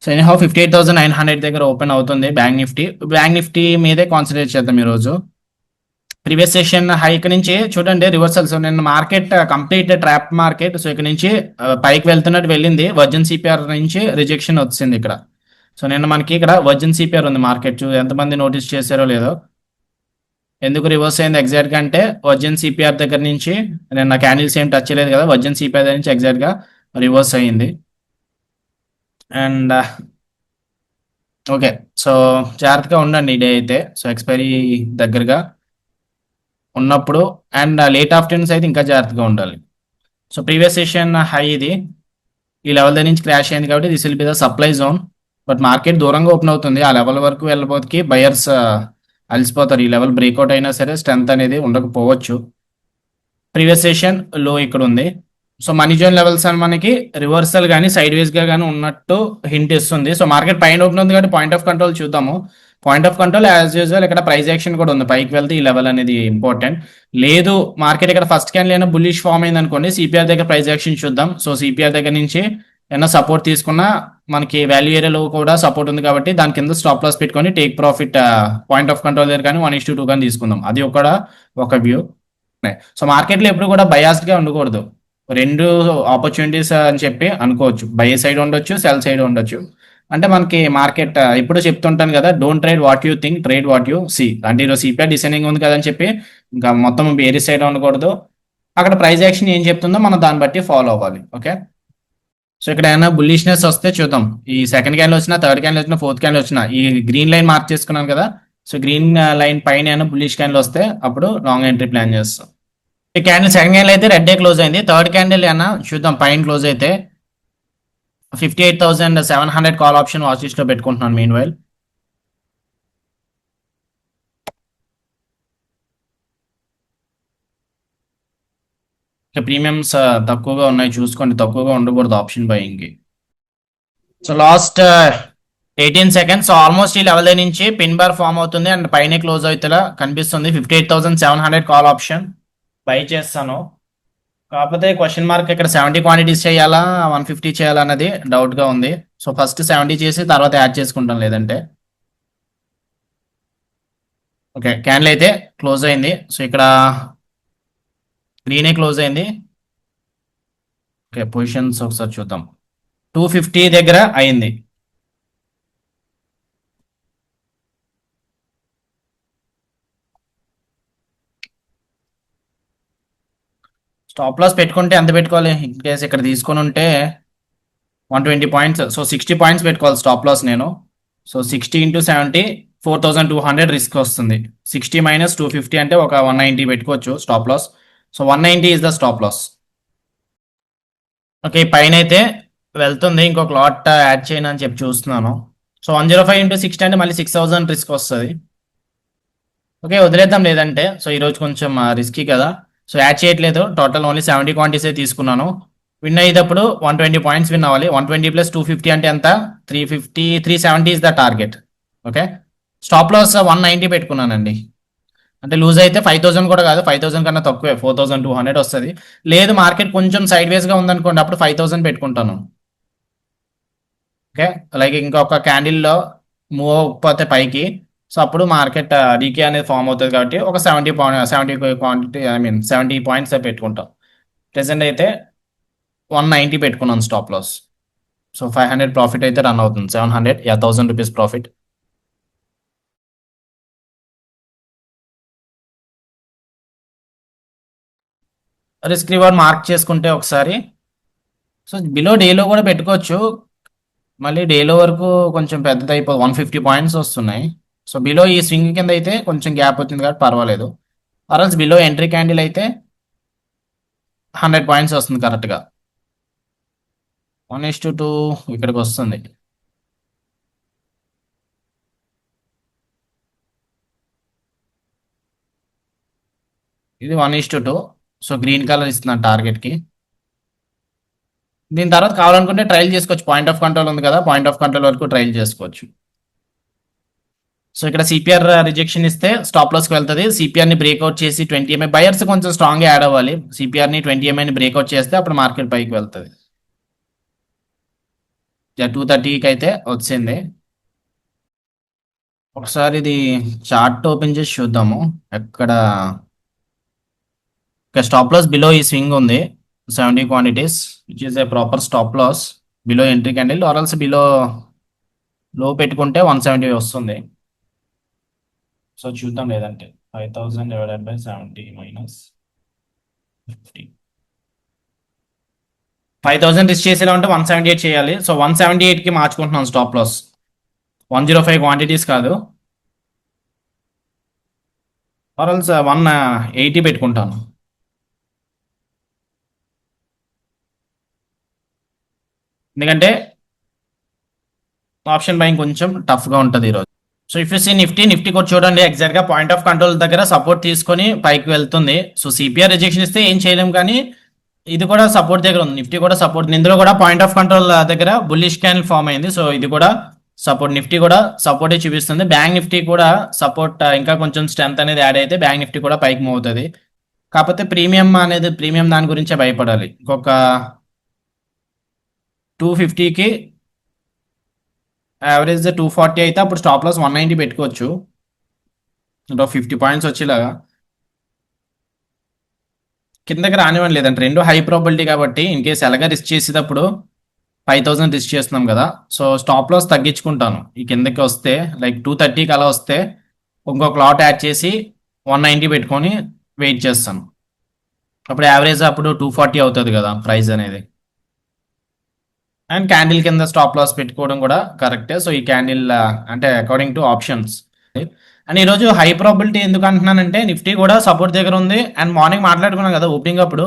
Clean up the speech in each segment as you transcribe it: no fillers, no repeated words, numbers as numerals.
So anyhow 58,900 దగ్గర open అవుతుంది bank Nifty మీదే కాన్సన్ట్రేట్ చేద్దాం ఈరోజు. ప్రీవియస్ సెషన్ హై ఇక్కడ నుంచి చూడండి రివర్సల్. సో నిన్న market complete trap market. So ఇక్కడ నుంచి పైకి వెళ్తున్నట్టు వెళ్ళింది. వర్జిన్ సిపిఆర్ నుంచి రిజెక్షన్ వచ్చింది ఇక్కడ. సో నిన్న మనకి ఇక్కడ వర్జిన్ సిపిఆర్ ఉంది మార్కెట్. ఎంతమంది నోటీస్ చేశారో లేదో. ఎందుకు రివర్స్ అయింది ఎగ్జాక్ట్గా అంటే వర్జిన్ సిపిఆర్ దగ్గర నుంచి నిన్న క్యాండిల్స్ ఏం టచ్ చేయలేదు కదా. వర్జిన్ సిపిఆర్ దగ్గర నుంచి ఎగ్జాక్ట్గా రివర్స్ అయ్యింది. అండ్ ఓకే, సో జాగ్రత్తగా ఉండండి ఈ డే అయితే. సో ఎక్స్పైరీ దగ్గరగా ఉన్నప్పుడు అండ్ లేట్ ఆఫ్టర్నూన్స్ అయితే ఇంకా జాగ్రత్తగా ఉండాలి. సో ప్రీవియస్ సెషన్ హై ఇది ఈ లెవెల్ దగ్గర నుంచి క్రాష్ అయింది కాబట్టి this will be the supply zone. But market దూరంగా ఓపెన్ అవుతుంది. ఆ లెవెల్ వరకు వెళ్ళబోతుకి బయర్స్ అలసిపోతారు. ఈ లెవెల్ బ్రేక్అవుట్ అయినా సరే స్ట్రెంత్ అనేది ఉండకపోవచ్చు. ప్రీవియస్ సెషన్ లో ఇక్కడ ఉంది. సో మనీ జోన్ లెవెల్స్ అని మనకి రివర్సల్ కానీ సైడ్ వేస్గా కానీ ఉన్నట్టు హింట్ ఇస్తుంది. సో మార్కెట్ పైన ఓపెన్ ఉంది కాబట్టి పాయింట్ ఆఫ్ కంట్రోల్ చూద్దాము. Point of control as usual ఇక్కడ ప్రైస్ యాక్షన్ కూడా ఉంది. పైకి వెళ్తే ఈ లెవెల్ అనేది ఇంపార్టెంట్. లేదు మార్కెట్ ఇక్కడ ఫస్ట్ క్యాన్ అయినా బుల్లిష్ ఫామ్ అయింది అనుకోండి, సిపిఆర్ దగ్గర ప్రైస్ యాక్షన్ చూద్దాం. సో సిపిఆర్ దగ్గర నుంచి ఏమైనా సపోర్ట్ తీసుకున్నా మనకి వాల్యూ ఏరియాలో కూడా సపోర్ట్ ఉంది కాబట్టి దాని కింద స్టాప్ లాస్ పెట్టుకొని take profit point of control దగ్గర కానీ 1:2 కానీ తీసుకుందాం. అది ఒక వ్యూ. సో మార్కెట్లో ఎప్పుడు కూడా బయాస్డ్గా ఉండకూడదు. రెండు ఆపర్చునిటీస్ అని చెప్పి అనుకోవచ్చు. బై సైడ్ ఉండొచ్చు, సెల్ సైడ్ ఉండొచ్చు. అంటే మనకి మార్కెట్ ఎప్పుడు చెప్తుంటాను కదా, don't trade what you think, trade what you see. అంటే ఈరోజు సిపిఆర్ డిసైనింగ్ ఉంది కదని చెప్పి ఇంకా మొత్తం వేరే సైడ్ ఉండకూడదు. అక్కడ ప్రైస్ యాక్షన్ ఏం చెప్తుందో మనం దాన్ని బట్టి ఫాలో అవ్వాలి. ఓకే, సో ఇక్కడ ఏమైనా బుల్లిష్నెస్ వస్తే చూద్దాం. ఈ సెకండ్ క్యాండిల్ వచ్చినా, థర్డ్ క్యాండిల్ వచ్చినా, ఫోర్త్ క్యాండిల్ వచ్చినా ఈ గ్రీన్ లైన్ మార్క్ చేసుకున్నాను కదా. సో గ్రీన్ లైన్ పైన ఏమైనా బుల్లిష్ క్యాండిల్ వస్తే అప్పుడు లాంగ్ ఎంట్రీ ప్లాన్ చేస్తాం. ఈ క్యాండిల్ సెకండ్ క్యాండిల్ అయితే రెడ్ డే క్లోజ్ అయింది. థర్డ్ క్యాండిల్ ఏమైనా చూద్దాం. పైన క్లోజ్ అయితే 58,700 కాల్ ఆప్షన్ వాచ్ లిస్ట్ లో పెట్టుకుంటున్నాను. మీన్ వైల్ ప్రీమియమ్స్ తక్కువగా ఉన్నాయి చూసుకోండి. తక్కువగా ఉండకూడదు option buying. So last 18 seconds almost ఈ లెవెల్ నుంచి పిన్ బార్ ఫామ్ అవుతుంది అండ్ పైన క్లోజ్ అవుతుందా కనిపిస్తుంది. 58,700 కాల్ ఆప్షన్ బై చేస్తాను. కాకపోతే క్వశ్చన్ మార్క్ ఇక్కడ 70 క్వాంటిటీస్ చేయాలా 150 చేయాలా అన్నది డౌట్గా ఉంది. సో ఫస్ట్ 70 చేసి తర్వాత యాడ్ చేసుకుంటాం లేదంటే. ఓకే, క్యాండిల్ అయితే క్లోజ్ అయింది. సో ఇక్కడ గ్రీనే క్లోజ్ అయింది. ఓకే, పొజిషన్స్ ఒకసారి చూద్దాం. 250 దగ్గర అయింది. స్టాప్ లాస్ పెట్టుకుంటే ఎంత పెట్టుకోవాలి? ఇన్ కేస్ ఇక్కడ తీసుకొని ఉంటే 120 పాయింట్స్. సో 60 పాయింట్స్ పెట్టుకోవాలి స్టాప్ లాస్ నేను. సో 60 × 70 4,200 రిస్క్ వస్తుంది. 60 - 250 అంటే ఒక 190 పెట్టుకోవచ్చు stop loss. So 190 is the stop loss. Okay, పైన అయితే వెళ్తుంది. ఇంకొక లాట్ యాడ్ చేయను అని చెప్పి చూస్తున్నాను. సో 105 × 60 అంటే మళ్ళీ 6,000 రిస్క్ వస్తుంది. ఓకే, వదిలేద్దాం లేదంటే. సో ఈరోజు కొంచెం రిస్కీ కదా. సో యాడ్ చేయట్లేదు. టోటల్ ఓన్లీ 70 క్వాంటిటీసే తీసుకున్నాను. విన్ అయ్యేటప్పుడు 120 పాయింట్స్ విన్ అవ్వాలి. 120 + 250 అంటే ఎంత? 350, 370 is the target. Okay, stop loss 190 పెట్టుకున్నానండి. అంటే లూజ్ అయితే 5,000 కూడా కాదు, 5,000 కన్నా తక్కువే, 4,200 వస్తుంది. లేదు మార్కెట్ కొంచెం సైడ్ వేస్గా ఉందనుకోండి, అప్పుడు 5,000 పెట్టుకుంటాను. ఓకే, లైక్ ఇంకొక క్యాండిల్లో మూవ్ అవ్వకపోతే పైకి, సో అప్పుడు మార్కెట్ డీకే అనేది ఫామ్ అవుతుంది కాబట్టి ఒక 70 క్వాంటిటీ 70 పాయింట్స్ పెట్టుకుంటాం. ప్రెసెంట్ అయితే 190 పెట్టుకున్నాను స్టాప్ లాస్. సో 500 ప్రాఫిట్ అయితే రన్ అవుతుంది. 700 1,000 rupees profit. Risk reward mark చేసుకుంటే ఒకసారి. సో బిలో డేలో కూడా పెట్టుకోవచ్చు. మళ్ళీ డేలో వరకు కొంచెం పెద్దది అయిపోతుంది. 150 పాయింట్స్ వస్తున్నాయి. సో బిలో ఈ స్వింగ్ కింద అయితే కొంచెం గ్యాప్ వచ్చింది కాబట్టి పర్వాలేదు. ఆర్ఎల్స్ బిలో ఎంట్రీ క్యాండిల్ అయితే 100 పాయింట్స్ వస్తుంది కరెక్ట్గా. 1:2 ఇక్కడికి వస్తుంది. ఇది 1:2. సో గ్రీన్ కలర్ ఇస్తున్నాను టార్గెట్కి. దీని తర్వాత కావాలనుకుంటే ట్రయల్ చేసుకోవచ్చు. పాయింట్ ఆఫ్ కంట్రోల్ ఉంది కదా, పాయింట్ ఆఫ్ కంట్రోల్ వరకు ట్రయల్ చేసుకోవచ్చు. సో ఇక్కడ సిపిఆర్ రిజెక్షన్ ఇస్తే స్టాప్ లాస్కి వెళ్తుంది. సిపిఆర్ని బ్రేక్అవుట్ చేసి 20 MA బయర్స్ కొంచెం స్ట్రాంగ్గా యాడ్ అవ్వాలి. సిపిఆర్ని 20 MAని బ్రేక్అవుట్ చేస్తే అప్పుడు మార్కెట్ పైకి వెళ్తుంది. 230కి అయితే వచ్చింది. ఒకసారి ఇది చార్ట్ ఓపెన్ చేసి చూద్దాము. ఎక్కడ స్టాప్ లాస్ బిలో ఈ స్వింగ్ ఉంది 70 quantities which is a proper stop loss below entry candle ఆర్ఎల్స్ బిలో లో పెట్టుకుంటే 170 వస్తుంది. సో చూద్దాం లేదంటే 5000 డివైడెడ్ బై 70 - 50. 5000 రిస్క్ చేసేలా ఉంటే 178 చేయాలి. సో 178కి మార్చుకుంటున్నాం స్టాప్ లాస్. 105 క్వాంటిటీస్ కాదు, ఆర్ఎల్స్ 180 పెట్టుకుంటాను. ఎందుకంటే ఆప్షన్ బయింగ్ కొంచెం టఫ్గా ఉంటుంది ఈరోజు. So if you see Nifty కూడా చూడండి, ఎగ్జాక్ట్ గా పాయింట్ ఆఫ్ కంట్రోల్ దగ్గర సపోర్ట్ తీసుకొని పైకి వెళ్తుంది. సో సిపిఆర్ రిజెక్షన్ ఇస్తే ఏం చేయలేం, కానీ ఇది కూడా సపోర్ట్ దగ్గర ఉంది. నిఫ్టీ కూడా సపోర్ట్, ఇందులో కూడా పాయింట్ ఆఫ్ కంట్రోల్ దగ్గర బుల్లిష్ క్యాండిల్ ఫామ్ అయింది. సో ఇది కూడా సపోర్ట్, నిఫ్టీ కూడా సపోర్టే చూపిస్తుంది. బ్యాంక్ నిఫ్టీ కూడా సపోర్ట్, ఇంకా కొంచెం స్ట్రెంత్ అనేది యాడ్ అయితే బ్యాంక్ నిఫ్టీ కూడా పైకి మూవ్ అవుతుంది. కాకపోతే ప్రీమియం దాని గురించే భయపడాలి. ఇంకొక 250కి యావరేజ్ 240 అయితే అప్పుడు స్టాప్ లాస్ 190 పెట్టుకోవచ్చు. ఇంకా 50 పాయింట్స్ వచ్చేలాగా కిందకి రానివ్వండి. లేదంటే రెండు హై ప్రాబిలిటీ కాబట్టి ఇన్ కేస్ ఎలాగా రిస్క్ చేసేటప్పుడు 5000 రిస్క్ చేస్తున్నాం కదా. సో స్టాప్ లాస్ తగ్గించుకుంటాను ఈ కిందకి వస్తే, లైక్ 230కి అలా వస్తే ఇంకొక లాట్ యాడ్ చేసి 190 పెట్టుకొని వెయిట్ చేస్తాను. అప్పుడు యావరేజ్ అప్పుడు 240 అవుతుంది కదా ప్రైస్ అనేది. అండ్ క్యాండిల్ కింద స్టాప్ లాస్ పెట్టుకోవడం కూడా కరెక్టే. సో ఈ క్యాండిల్ అంటే అకార్డింగ్ టు ఆప్షన్స్. అండ్ ఈరోజు హై ప్రాబిలిటీ ఎందుకు అంటున్నానంటే నిఫ్టీ కూడా సపోర్ట్ దగ్గర ఉంది. అండ్ మార్నింగ్ మాట్లాడుకున్నాం కదా ఓపెనింగ్ అప్పుడు,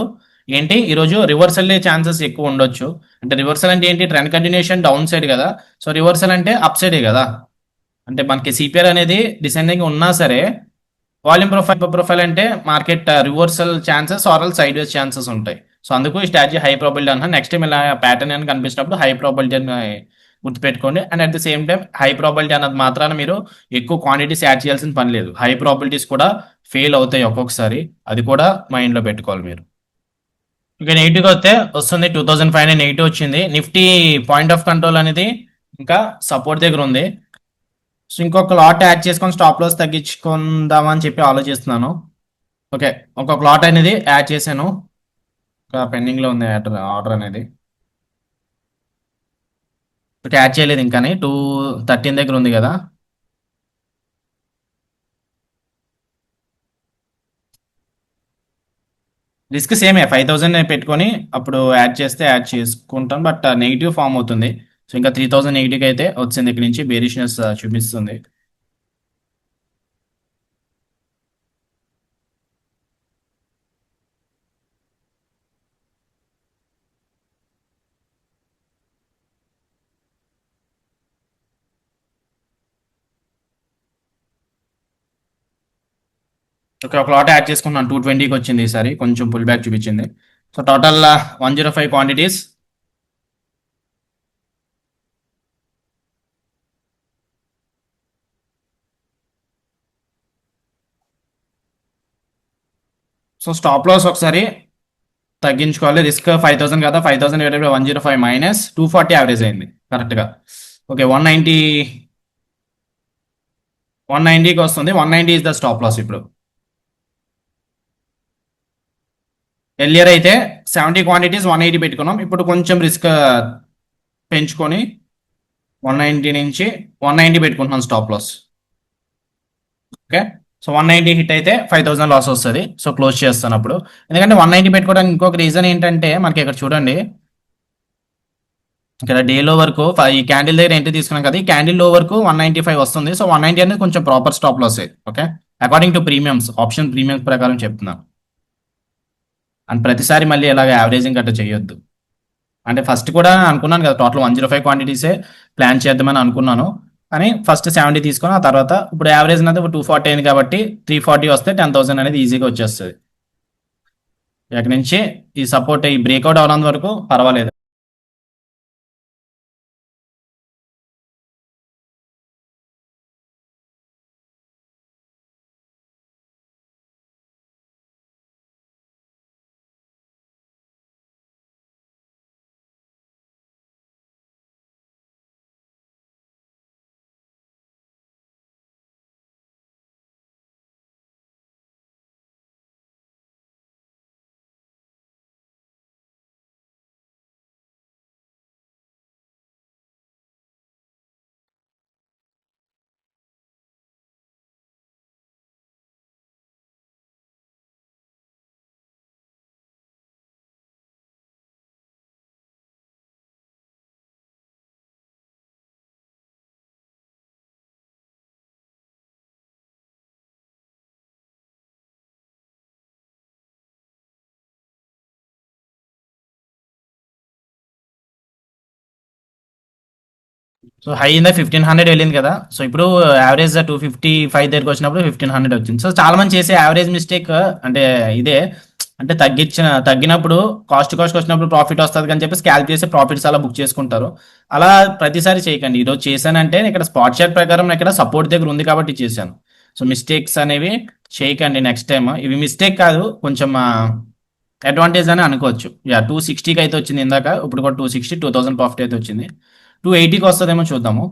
ఏంటి ఈరోజు రివర్సల్ ఛాన్సెస్ ఎక్కువ ఉండొచ్చు. అంటే రివర్సల్ అంటే ఏంటి, ట్రెండ్ కంటిన్యూషన్ డౌన్ సైడ్ కదా. సో రివర్సల్ అంటే అప్ సైడే కదా. అంటే మనకి సిపిఆర్ అనేది డిసెండింగ్ ఉన్నా సరే, వాల్యూమ్ ప్రొఫైల్ అంటే market reversal chances or sideways chances ఉంటాయి. సో అందుకు ఈ స్ట్రాటజీ హై ప్రాబిలిటీ అంటున్నా. నెక్స్ట్ టైం ఇలా ప్యాటర్న్ అని కనిపించినప్పుడు హై ప్రాబిలిటీ అని గుర్తుపెట్టుకోండి. And at the same time high probability అన్నది మాత్రాన మీరు ఎక్కువ క్వాంటిటీస్ యాడ్ చేయాల్సిన పని లేదు. హై ప్రాబిలిటీస్ కూడా ఫెయిల్ అవుతాయి ఒక్కొక్కసారి, అది కూడా మైండ్లో పెట్టుకోవాలి మీరు. ఇక నెగిటివ్ వస్తే వస్తుంది 2500 నెగిటివ్ వచ్చింది. నిఫ్టీ పాయింట్ ఆఫ్ కంట్రోల్ అనేది ఇంకా సపోర్ట్ దగ్గర ఉంది. సో ఇంకొక లాట్ యాడ్ చేసుకొని స్టాప్ లాస్ తగ్గించుకుందామని చెప్పి ఆలోచిస్తున్నాను. ఓకే, ఒక ప్లాట్ అనేది యాడ్ చేశాను. ఇంకా పెండింగ్ లో ఉంది ఆర్డర్ అనేది. ఓకే, యాడ్ చేయలేదు ఇంకాని. 213 దగ్గర ఉంది కదా. రిస్క్ సేమే 5000 పెట్టుకొని అప్పుడు యాడ్ చేస్తే యాడ్ చేసుకుంటాను, బట్ నెగిటివ్ ఫామ్ అవుతుంది. సో ఇంకా 3000 నెగిటివ్ అయితే వచ్చింది, ఇక్కడ నుంచి బేరిష్నెస్ చూపిస్తుంది. ఓకే, ఒక లాట్ యాడ్ చేసుకున్నాను. 220కి వచ్చింది ఈసారి, కొంచెం పుల్ బ్యాక్ చూపించింది. So total 105 quantities. So stop loss ఒకసారి తగ్గించుకోవాలి. రిస్క్ 5000 కదా, 5000 - 105 మైనస్ 240 యావరేజ్ అయింది కరెక్ట్గా. ఓకే, 190కి వస్తుంది. 190 ఇస్ ద స్టాప్ లాస్ ఇప్పుడు. ఎర్లియర్ అయితే 70 క్వాంటిటీస్ 180 పెట్టుకున్నాం. ఇప్పుడు కొంచెం రిస్క్ పెంచుకొని 190 నుంచి 190 పెట్టుకుంటున్నాం stop loss. Okay, so 190 hit అయితే 5000 లాస్ వస్తుంది. సో క్లోజ్ చేస్తాను అప్పుడు. ఎందుకంటే 190 పెట్టుకోవడానికి ఇంకొక రీజన్ ఏంటంటే, మనకి ఇక్కడ చూడండి, ఇక్కడ డే లో వరకు ఈ క్యాండిల్ దగ్గర ఎంట్రీ తీసుకున్నాం కదా, ఈ క్యాండిల్ లో వరకు 195 వస్తుంది. సో 190 అనేది కొంచెం proper stop loss. Okay, according to premiums, option premiums ప్రకారం చెప్తున్నాను. అండ్ ప్రతిసారి మళ్ళీ ఇలాగ యావరేజింగ్ గట్రా చేయొద్దు. అంటే ఫస్ట్ కూడా అనుకున్నాను కదా, టోటల్ 105 క్వాంటిటీసే ప్లాన్ చేద్దామని అనుకున్నాను. కానీ ఫస్ట్ 70 తీసుకొని ఆ తర్వాత ఇప్పుడు యావరేజ్ అనేది 240 అయింది కాబట్టి 340 వస్తే 10,000 అనేది ఈజీగా వచ్చేస్తుంది. ఇక్కడి నుంచి ఈ సపోర్ట్ ఈ బ్రేక్అవుట్ అవనంత వరకు పర్వాలేదు. సో హై ఇందా 1500 వెళ్ళింది కదా, సో ఇప్పుడు యావరేజ్ 255 దగ్గరికి వచ్చినప్పుడు 1500 వచ్చింది. సో చాలా మంది చేసే యావరేజ్ మిస్టేక్ అంటే ఇదే, అంటే తగ్గినప్పుడు కాస్ట్ వచ్చినప్పుడు ప్రాఫిట్ వస్తుంది అని చెప్పి స్కాల్ప్ చేసి ప్రాఫిట్స్ అలా బుక్ చేసుకుంటారు. అలా ప్రతిసారి చేయకండి. ఈరోజు చేశానంటే ఇక్కడ స్పాట్ షాట్ ప్రకారం ఇక్కడ సపోర్ట్ దగ్గర ఉంది కాబట్టి చేశాను. సో మిస్టేక్స్ అనేవి చేయకండి నెక్స్ట్ టైం. ఇవి మిస్టేక్ కాదు, కొంచెం అడ్వాంటేజ్ అని అనుకోవచ్చు. యా 260కి అయితే వచ్చింది ఇందాక, ఇప్పుడు కూడా 260 ప్రాఫిట్ అయితే వచ్చింది. 280కి వస్తుందేమో చూద్దాము.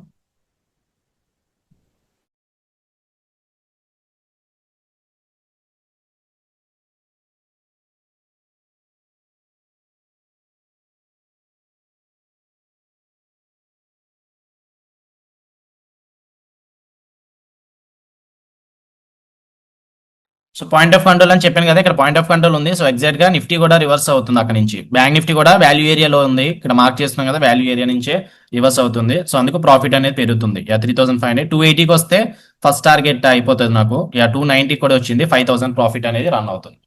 సో పాయింట్ ఆఫ్ కంట్రోల్ అని చెప్పాను కదా, ఇక్కడ పాయింట్ ఆఫ్ కంట్రోల్ ఉంది. సో ఎగ్జాక్ట్ గా నిఫ్టీ కూడా రివర్స్ అవుతుంది అక్కడ నుంచి. బ్యాంక్ నిఫ్టీ కూడా వాల్యూ ఏరియాలో ఉంది, ఇక్కడ మార్క్ చేస్తున్నాం కదా, వాల్యూ ఏరియా నుంచే రివర్స్ అవుతుంది. సో అందుకు ప్రాఫిట్ అనేది పెరుగుతుంది. యా 3500, 280కి వస్తే ఫస్ట్ టార్గెట్ అయిపోతుంది నాకు. యా 290 కూడా వచ్చింది, 5000 ప్రాఫిట్ అనేది రన్ అవుతుంది.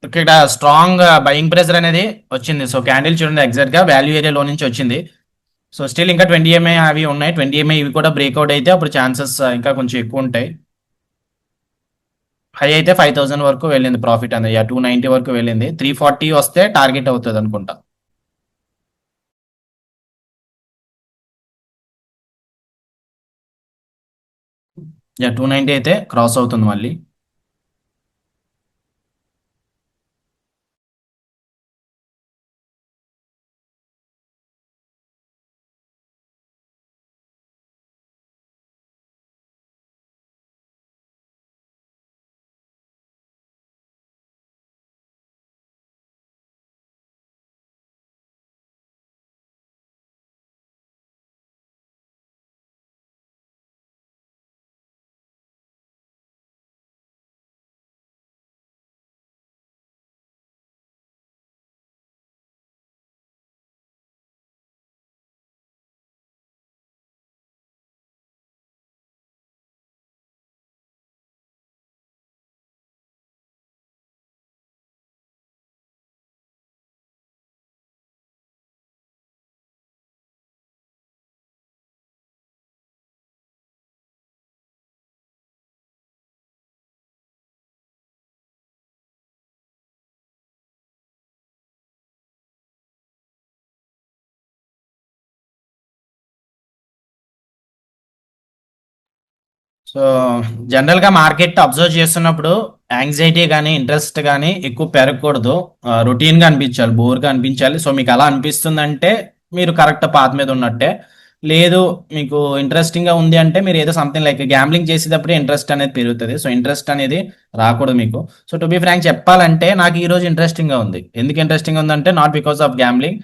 ఇక్కడ స్ట్రాంగ్ బయింగ్ ప్రెజర్ అనేది వచ్చింది. సో క్యాండిల్ చూడండి, ఎగ్జాక్ట్ గా వాల్యూ ఏరియాలో నుంచి వచ్చింది. సో స్టిల్ ఇంకా 20 MA అవి ఉన్నాయి. 20 MA ఇవి కూడా బ్రేక్అవుట్ అయితే అప్పుడు ఛాన్సెస్ ఇంకా కొంచెం ఎక్కువ ఉంటాయి. హై అయితే 5000 వరకు వెళ్ళింది ప్రాఫిట్ అనేది. 290 వరకు వెళ్ళింది. 340 వస్తే టార్గెట్ అవుతుంది అనుకుంటా. 290 అయితే క్రాస్ అవుతుంది మళ్ళీ. సో జనరల్ గా మార్కెట్ అబ్జర్వ్ చేస్తున్నప్పుడు యాంగ్జైటీ కానీ ఇంట్రెస్ట్ కానీ ఎక్కువ పెరగకూడదు. రొటీన్ గా అనిపించాలి, బోర్ గా అనిపించాలి. సో మీకు అలా అనిపిస్తుందంటే మీరు కరెక్ట్ పాత్ మీద ఉన్నట్టే. లేదు, మీకు ఇంట్రెస్టింగ్ గా ఉంది అంటే మీరు ఏదో సంథింగ్ లైక్ గ్యాంబ్లింగ్ చేసేటప్పుడే ఇంట్రెస్ట్ అనేది పెరుగుతుంది. సో ఇంట్రెస్ట్ అనేది రాకూడదు మీకు. సో టు బి ఫ్రాంక్ చెప్పాలంటే నాకు ఈ రోజు ఇంట్రెస్టింగ్ గా ఉంది. ఎందుకు ఇంట్రెస్టింగ్ ఉందంటే not because of gambling.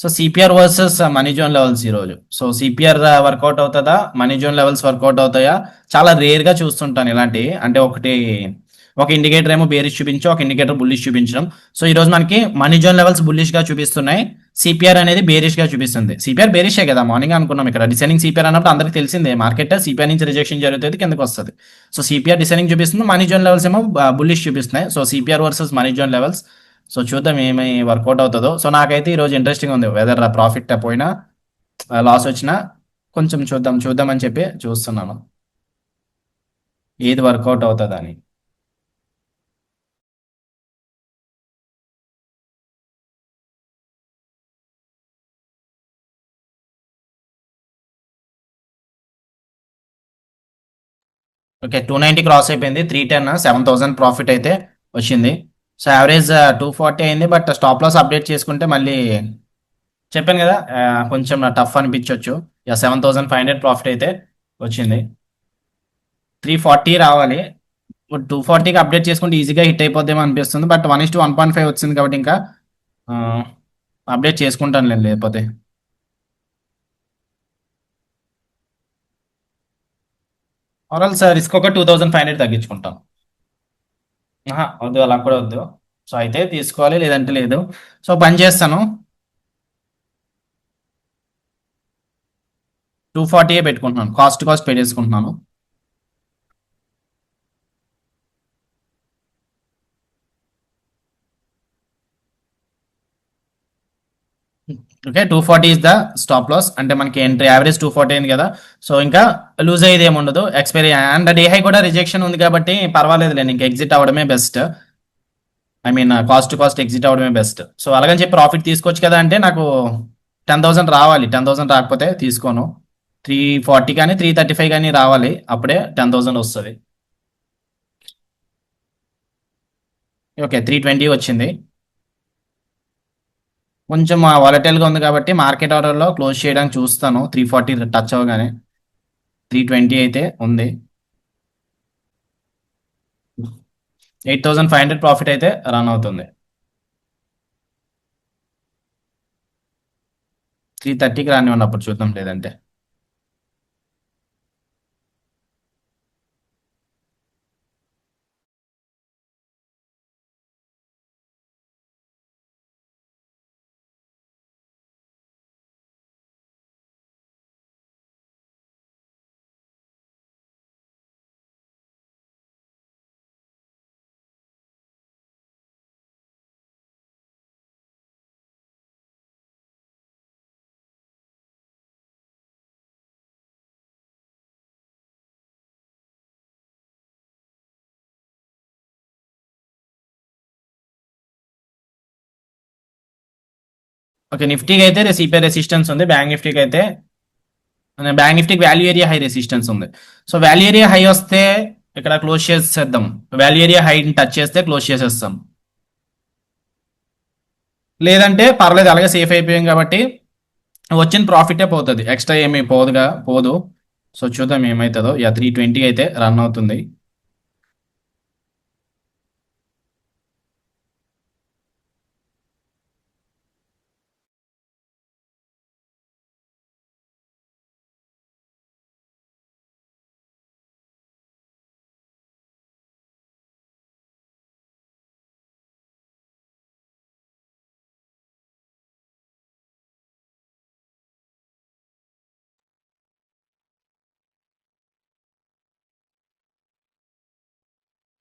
So CPR versus money zone levels ఈరోజు. సో సిపిఆర్ వర్కౌట్ అవుతుందా, మనీ జోన్ లెవెల్స్ వర్కౌట్ అవుతాయా, చాలా రేర్ గా చూస్తుంటాను ఇలాంటివి. అంటే ఒక ఇండికేటర్ ఏమో బేరిష్ చూపించి ఒక ఇండికేటర్ బుల్లిష్ చూపించడం. సో ఈ రోజు మనకి మనీ జోన్ లెవెల్స్ బుల్లిష్ గా చూపిస్తున్నాయి, సిపిఆర్ అనేది బేరిష్ గా చూపిస్తుంది. సిపిఆర్ బేరిషే కదా, మార్నింగ్ అనుకున్నాం. ఇక్కడ డిసైనింగ్ సిపిఆర్ అన్నప్పుడు అందరికి తెలిసిందే, మార్కెట్ సిపిఆర్ నుంచి రిజెక్షన్ జరుగుతుంది, కిందకి వస్తుంది. సో సిపిఆర్ డిసైనింగ్ చూపిస్తుంది, మనీ జోన్ లెవెల్స్ ఏమో బుల్లిష్ చూపిస్తున్నాయి. So CPR versus money zone levels. So చూద్దాం ఏమై వర్కౌట్ అవుతుందో. సో నాకైతే ఈ రోజు ఇంట్రెస్టింగ్ ఉంది, వెదర్ ప్రాఫిట్ పోయినా లాస్ వచ్చినా కొంచెం చూద్దాం చూద్దాం అని చెప్పి చూస్తున్నాను, ఏది వర్కౌట్ అవుతుందని. ఓకే, 290 క్రాస్ అయిపోయింది. 310, 7000 ప్రాఫిట్ అయితే వచ్చింది. సో యావరేజ్ 240 అయింది, బట్ స్టాప్ లాస్ అప్డేట్ చేసుకుంటే మళ్ళీ చెప్పాను కదా, కొంచెం టఫ్ అనిపించవచ్చు. 7,500 ప్రాఫిట్ అయితే వచ్చింది. 340 రావాలి. ఇప్పుడు 240కి అప్డేట్ చేసుకుంటే ఈజీగా హిట్ అయిపోద్దేమో అనిపిస్తుంది, బట్ 1:1.5 వచ్చింది కాబట్టి ఇంకా అప్డేట్ చేసుకుంటాను నేను లేకపోతే. ఆర్ఎల్ సార్ రిస్క్ ఒక 2,500 తగ్గించుకుంటాం. వద్దు, అలా కూడా వద్దు. సో అయితే తీసుకోవాలి, లేదంటే లేదు. సో పని చేస్తాను, 240 పెట్టుకుంటున్నాను, కాస్ట్ పే చేసుకుంటున్నాను. Okay, 240 is the stop loss. అంటే మనకి ఎంట్రీ యావరేజ్ 240 అయింది కదా, సో ఇంకా లూజ్ అయ్యేది ఏమి ఉండదు. ఎక్స్పైరీ అండ్ డే హై కూడా రిజెక్షన్ ఉంది కాబట్టి పర్వాలేదు లేండి, ఇంకా ఎగ్జిట్ అవ్వడమే best. I mean cost exit అవ్వడమే బెస్ట్. సో అలాగని చెప్పి ప్రాఫిట్ తీసుకోవచ్చు కదా అంటే నాకు 10,000 రావాలి. 10,000 రాకపోతే తీసుకోను. 340 కానీ 335 కానీ రావాలి, అప్పుడే 10,000 వస్తుంది. ఓకే, 320 వచ్చింది. కొంచెం వాలటైల్గా ఉంది కాబట్టి మార్కెట్ ఆర్డర్లో క్లోజ్ చేయడానికి చూస్తాను. 340 టచ్ అవ్వగానే 320 అయితే ఉంది. 8,500 ప్రాఫిట్ అయితే రన్ అవుతుంది. 330కి రాని ఉన్నప్పుడు చూద్దాం, లేదంటే. ఓకే, నిఫ్టీకి అయితే సిపిఐ రెసిస్టెన్స్ ఉంది. బ్యాంక్ నిఫ్టీకి వాల్యూ ఏరియా హై రెసిస్టెన్స్ ఉంది. సో వాల్యూ ఏరియా హై వస్తే ఇక్కడ క్లోజ్ చేసేద్దాం. వాల్యూ ఏరియా హైని టచ్ చేస్తే క్లోజ్ చేసేస్తాం. లేదంటే పర్లేదు, అలాగే సేఫ్ అయిపోయాం కాబట్టి వచ్చిన ప్రాఫిటే పోతుంది, ఎక్స్ట్రా ఏమీ పోదు. సో చూద్దాం ఏమవుతుందో. 320 అయితే రన్ అవుతుంది.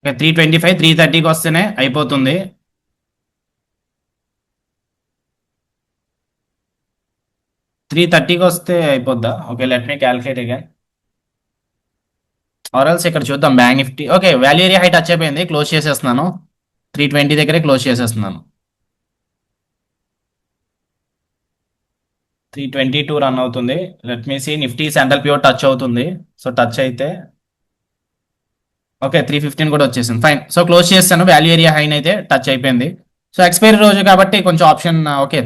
ఓకే, 325 330కి వస్తేనే అయిపోతుంది. 330కి వస్తే అయిపోద్దా? Okay, let me calculate again. ఆర్ఎల్స్ ఇక్కడ చూద్దాం. Bank Nifty okay, value area high touch అయిపోయింది, క్లోజ్ చేసేస్తున్నాను. 320 దగ్గరే క్లోజ్ చేసేస్తున్నాను. 322 రన్ అవుతుంది. Let me see, Nifty central pure touch అవుతుంది. సో టచ్ అయితే ఓకే, 315 కూడా వచ్చేసింది. ఫైన్. సో క్లోజ్ చేస్తాను, వాల్యూ ఏరియా హైన్ అయితే టచ్ అయిపోయింది. సో ఎక్స్పైరీ రోజు కాబట్టి కొంచెం ఆప్షన్. ఓకే,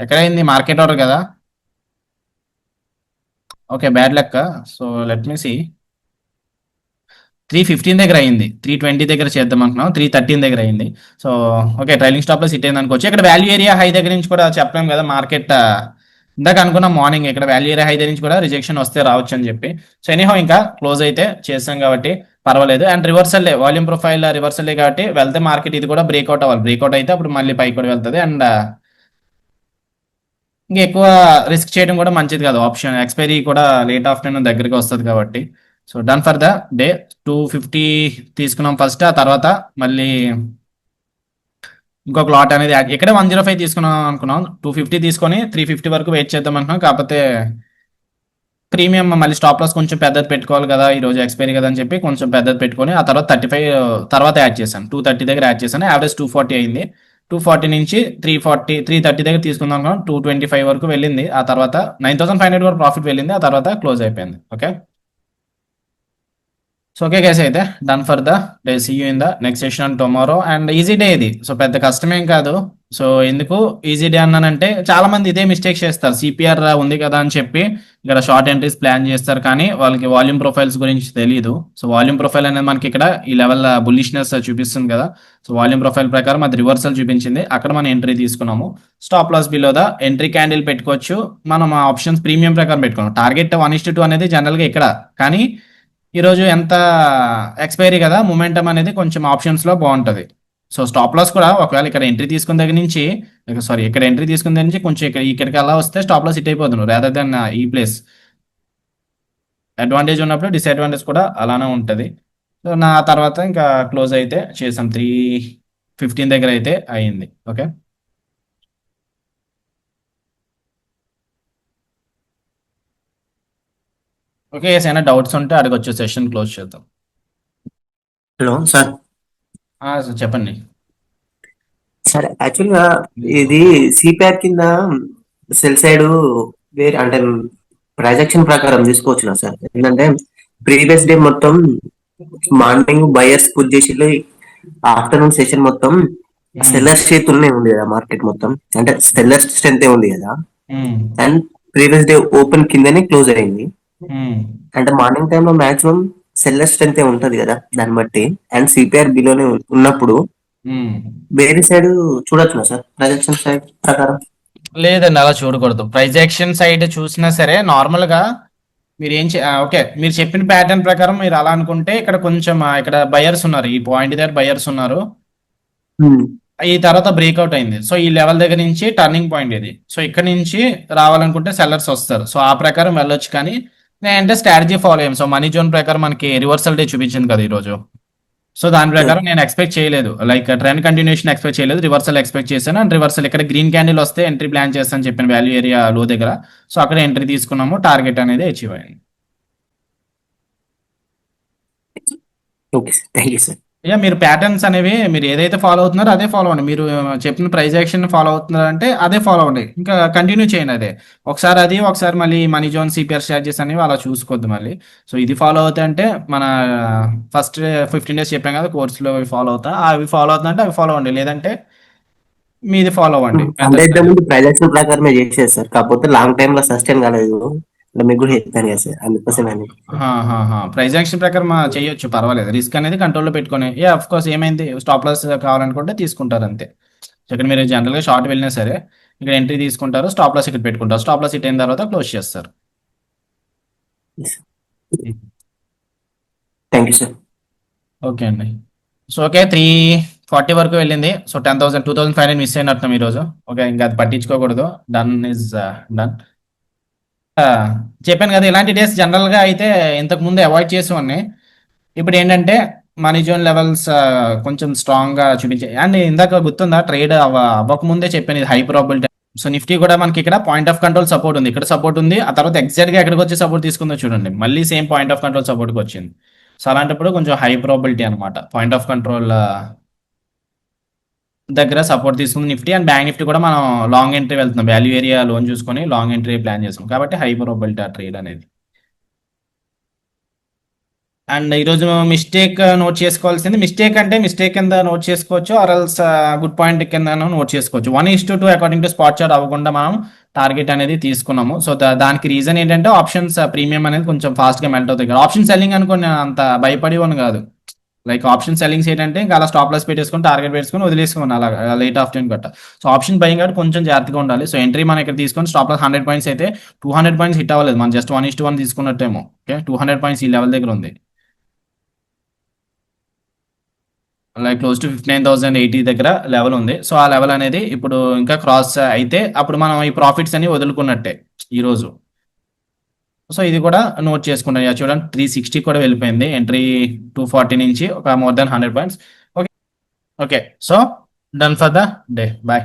ఎక్కడైంది? మార్కెట్ ఆర్డర్ కదా. ఓకే, బ్యాడ్ లెక్క. సో లెట్ మీ సీ, 315 దగ్గర అయింది. 320 దగ్గర చేద్దాం అనుకున్నాం, 313 దగ్గర అయింది. సో ఓకే, ట్రైలింగ్ స్టాప్ లో సిట్ అయింది అనుకోవచ్చు. ఇక్కడ వాల్యూ ఏరియా హై దగ్గర నుంచి కూడా చెప్పలేం కదా మార్కెట్. ఇందాక అనుకున్నాం మార్నింగ్ ఇక్కడ వాల్యూ ఏరియా హై దగ్గర నుంచి కూడా రిజెక్షన్ వస్తే రావచ్చు అని చెప్పి. సో ఎనీహౌ ఇంకా క్లోజ్ అయితే చేసాం కాబట్టి పర్వాలేదు. And reversal volume profile reversal కాబట్టి వెళ్తే మార్కెట్ ఇది కూడా బ్రేక్అవుట్ అవ్వాలి. బ్రేక్అవుట్ అయితే అప్పుడు మళ్ళీ పైకి కూడా వెళ్తుంది. అండ్ ఇంకా ఎక్కువ రిస్క్ చేయడం కూడా మంచిది కాదు. ఆప్షన్ ఎక్స్పైరీ కూడా లేట్ ఆఫ్టర్నూన్ దగ్గరికి వస్తుంది కాబట్టి. So done for the day. 250 తీసుకున్నాం ఫస్ట్, ఆ తర్వాత మళ్ళీ ఇంకొక లాట్ అనేది ఇక్కడే 105 తీసుకున్నాం అనుకున్నాం. 250 తీసుకొని 350 వరకు వెయిట్ చేద్దాం అనుకున్నాం. కాకపోతే ప్రీమియం మళ్ళీ స్టాప్ లాస్ కొంచెం పెద్దది పెట్టుకోవాలి కదా, ఈ రోజు ఎక్స్పైరీ కదా అని చెప్పి కొంచెం పెద్దది పెట్టుకొని ఆ తర్వాత 35 తర్వాత యాడ్ చేశాను. 230 దగ్గర యాడ్ చేశాను. యావరేజ్ 240 అయింది. 240 నుంచి 330 దగ్గర తీసుకుందాం అనుకున్నాం. 225 వరకు వెళ్ళింది. ఆ తర్వాత 9,500 వరకు ప్రాఫిట్ వెళ్ళింది. ఆ తర్వాత క్లోజ్ అయిపోయింది. ఓకే. సో ఓకే గైస్ అయితే done for the day, see you in the next session tomorrow. And easy day ఇది, సో పెద్ద కష్టమేం కాదు. సో ఎందుకు ఈజీ డే అన్నానంటే చాలా మంది ఇదే మిస్టేక్ చేస్తారు. సిపిఆర్ ఉంది కదా అని చెప్పి ఇక్కడ షార్ట్ ఎంట్రీస్ ప్లాన్ చేస్తారు, కానీ వాళ్ళకి వాల్యూమ్ ప్రొఫైల్స్ గురించి తెలియదు. సో వాల్యూమ్ ప్రొఫైల్ అనేది మనకి ఇక్కడ ఈ లెవెల్ బుల్లిష్నెస్ చూపిస్తుంది కదా. సో వాల్యూమ్ ప్రొఫైల్ ప్రకారం అది రివర్సల్ చూపించింది, అక్కడ మనం ఎంట్రీ తీసుకున్నాము. Stop loss below the entry candle పెట్టుకోవచ్చు. మనం ఆప్షన్స్ ప్రీమియం ప్రకారం పెట్టుకున్నాం. టార్గెట్ 1:2 అనేది జనరల్గా ఇక్కడ, కానీ ఈరోజు ఎంత ఎక్స్పైరీ కదా, మొమెంటం అనేది కొంచెం ఆప్షన్స్లో బాగుంటుంది. సో స్టాప్ లాస్ కూడా ఒకవేళ ఇక్కడ ఎంట్రీ తీసుకున్న దగ్గర నుంచి, సారీ ఇక్కడ ఎంట్రీ తీసుకున్న దగ్గర నుంచి కొంచెం ఇక్కడికి అలా వస్తే స్టాప్ లాస్ హిట్ అయిపోతున్నాడు రాదర్ దెన్ ఈ ప్లేస్. అడ్వాంటేజ్ ఉన్నప్పుడు డిసడ్వాంటేజ్ కూడా అలానే ఉంటుంది. సో నా తర్వాత ఇంకా క్లోజ్ అయితే చేసాం 3:15 దగ్గర అయితే అయింది. ఓకే ఓకే ఏమైనా డౌట్స్ ఉంటే అడగొచ్చు, సెషన్ క్లోజ్ చేద్దాం. Hello sir. చెప్పండి. సార్ యాక్చువల్గా ఇది సిపిఆర్ కింద సెల్ సైడ్ వేరే అంటే ట్రాన్సాక్షన్ ప్రకారం తీసుకోవచ్చు కదా సార్? ఏంటంటే ప్రీవియస్ డే మొత్తం మార్నింగ్ బయర్స్ పుష్ చేసి ఆఫ్టర్నూన్ సెషన్ మొత్తం సెల్లర్స్ చేతుల్లోనే ఉంది కదా మార్కెట్ మొత్తం, అంటే సెల్లర్స్ స్ట్రెంత్ ఉంది కదా. అండ్ ప్రీవియస్ డే ఓపెన్ కిందనే క్లోజ్ అయింది. అంటే మార్నింగ్ టైంలో మాక్సిమం సెల్లర్ స్ట్రెంత్ ఉంటది కదా దాన్ని బట్టి. అండ్ సిపిఆర్ బిలోనే ఉన్నప్పుడు వేరే సైడ్ చూడొచ్చు సార్ ట్రాన్సాక్షన్ సైడ్ ప్రకారం? లేదండి అలా చూడకూడదు. ప్రైజ్ యాక్షన్ సైడ్ చూసినా సరే నార్మల్గా మీరు ఓకే మీరు చెప్పిన ప్యాటర్న్ ప్రకారం మీరు అలా అనుకుంటే ఇక్కడ కొంచెం ఇక్కడ బయర్స్ ఉన్నారు, ఈ పాయింట్ దగ్గర బయర్స్ ఉన్నారు. ఈ తర్వాత బ్రేక్అవుట్ అయింది. సో ఈ లెవెల్ దగ్గర నుంచి టర్నింగ్ పాయింట్ ఇది. సో ఇక్కడ నుంచి రావాలనుకుంటే సెల్లర్స్ వస్తారు. సో ఆ ప్రకారం వెళ్ళొచ్చు, కానీ నేనంటే స్ట్రాటజీ ఫాలో అయ్యాం. సో మనీ జోన్ ప్రకారం మనకి రివర్సల్ డే చూపించింది కదా ఈరోజు. సో దాని ప్రకారం నేను ఎక్స్పెక్ట్ చేయలేదు, లైక్ ట్రెండ్ కంటిన్యూషన్ ఎక్స్పెక్ట్ చేయలేదు, రివర్సల్ ఎక్స్పెక్ట్ చేశాను. అండ్ రివర్సల్ ఇక్కడ గ్రీన్ క్యాండిల్ వస్తే ఎంట్రీ ప్లాన్ చేస్తాను చెప్పిన వాల్యూ ఏరియా లో దగ్గర. సో అక్కడ ఎంట్రీ తీసుకున్నాము, టార్గెట్ అనేది అచీవ్ అయింది. Okay sir, thank you sir. ఇక మీరు ప్యాటర్న్స్ అనేవి మీరు ఏదైతే ఫాలో అవుతున్నారో అదే ఫాలో అవ్వండి. మీరు చెప్పిన ప్రైస్ యాక్షన్ ఫాలో అవుతున్నారంటే అదే ఫాలో అవ్వండి, ఇంకా కంటిన్యూ చేయండి అదే. ఒకసారి అది, ఒకసారి మళ్ళీ మనీ జోన్ సిపిఆర్ స్ట్రాటజీస్ అనేవి అలా చూసుకోవద్దు మళ్ళీ. సో ఇది ఫాలో అవుతా అంటే మన ఫస్ట్ 15 days చెప్పాం కదా కోర్సులో, అవి ఫాలో అవుతా, అవి ఫాలో అవుతుందంటే అవి ఫాలో అవ్వండి, లేదంటే మీది ఫాలో అవ్వండి. అంటే ఇంతకు ముందు ట్రాన్సాక్షన్ ప్రకారమే చేసేది సార్, కాకపోతే లాంగ్ టైమ్ లో సస్టైన్ కాలేదు. అంటే మీకు కూడా చెప్పాను కదా సార్, అందుకోసం ప్రైస్ యాక్షన్ ప్రకారం చేయొచ్చు, పర్వాలేదు. రిస్క్ అనేది కంట్రోల్లో పెట్టుకొని, ఆఫ్ కోర్స్ ఏమైంది స్టాప్ లాస్ కావాలనుకుంటే తీసుకుంటారు అంతే. ఇక్కడ మీరు జనరల్గా షార్ట్ వెళ్ళినా సరే ఇక్కడ ఎంట్రీ తీసుకుంటారు, స్టాప్ లాస్ ఇక్కడ పెట్టుకుంటారు. స్టాప్ లాస్ హిట్ అయిన తర్వాత క్లోజ్ చేస్తారు. Thank you sir. ఓకే అండి. సో ఓకే 340 వరకు వెళ్ళింది. సో 10,000 2,500 మిస్ అయినట్టున్నాం ఈరోజు. ఓకే ఇంకా అది పట్టించుకోకూడదు, డన్ ఇస్ డన్. చెప్పాను కదా ఇలాంటి డేస్ జనరల్గా అయితే ఇంతకు ముందు అవాయిడ్ చేసేవాడిని. ఇప్పుడు ఏంటంటే మనీ జోన్ లెవెల్స్ కొంచెం స్ట్రాంగ్గా చూపించాయి. అండ్ ఇందాక గుర్తుందా ట్రేడ్ అవ్వకముందే చెప్పాను ఇది హై ప్రాబిలిటీ. సో నిఫ్టీ కూడా మనకి ఇక్కడ పాయింట్ ఆఫ్ కంట్రోల్ సపోర్ట్ ఉంది, ఇక్కడ సపోర్ట్ ఉంది, ఆ తర్వాత ఎగ్జాక్ట్గా ఎక్కడికి వచ్చి సపోర్ట్ తీసుకుందో చూడండి, మళ్ళీ సేమ్ పాయింట్ ఆఫ్ కంట్రోల్ సపోర్ట్కి వచ్చింది. సో అలాంటప్పుడు కొంచెం హై ప్రాబిలిటీ అనమాట, పాయింట్ ఆఫ్ కంట్రోల్ దగ్గర సపోర్ట్ తీసుకుంది నిఫ్టీ. అండ్ బ్యాంక్ నిఫ్టీ కూడా మనం లాంగ్ ఎంట్రీ వెళ్తున్నాం, వాల్యూ ఏరియా లోన్ చూసుకొని లాంగ్ ఎంట్రీ ప్లాన్ చేస్తాం, కాబట్టి హై ప్రాబిలిటీ ఆ ట్రేడ్ అనేది. అండ్ ఈరోజు మిస్టేక్ నోట్ చేసుకోవాల్సింది, మిస్టేక్ అంటే మిస్టేక్ కింద నోట్ చేసుకోవచ్చు, ఆర్ఎల్స్ గుడ్ పాయింట్ కింద నోట్ చేసుకోవచ్చు. 1:2 అకార్డింగ్ టు స్పాట్ చార్ట్ అవ్వకుండా మనం టార్గెట్ అనేది తీసుకున్నాము. సో దానికి రీజన్ ఏంటంటే ఆప్షన్స్ ప్రీమియం అనేది కొంచెం ఫాస్ట్గా మెల్ట్ అవుతాయి కదా. ఆప్షన్ సెల్లింగ్ అనుకోని అంత భయపడి అని కాదు, లైక్ ఆప్షన్ సెల్లింగ్స్ ఏంటంటే ఇంకా అలా స్టాప్ లాస్ పెట్టేసుకొని టార్గెట్ పెట్టుకొని వదిలేసుకుని అలా లేట్ ఆఫ్టర్నూన్ గట్ట. సో ఆప్షన్ బయింగ్ కాబట్టి కొంచెం జాగ్రత్తగా ఉండాలి. సో ఎంట్రీ మనం ఇక్కడ తీసుకొని స్టాప్ లాస్ 100 పాయింట్స్ అయితే 200 పాయింట్స్ హిట్ అవ్వలేదు, మనం జస్ట్ 1:1 తీసుకున్నట్టేమో. ఓకే 200 పాయింట్స్ ఈ లెవెల్ దగ్గర ఉంది, లైక్ క్లోజ్ టు 59,080 దగ్గర లెవెల్ ఉంది. సో ఆ లెవెల్ అనేది ఇప్పుడు ఇంకా క్రాస్ అయితే అప్పుడు మనం ఈ ప్రాఫిట్స్ అని వదులుకున్నట్టే ఈరోజు. సో ఇది కూడా నోట్ చేసుకున్నాం. చూడండి 360 కూడా వెళ్ళిపోయింది ఎంట్రీ, 240 నుంచి ఒక more than 100 points. Okay okay so done for the day, bye.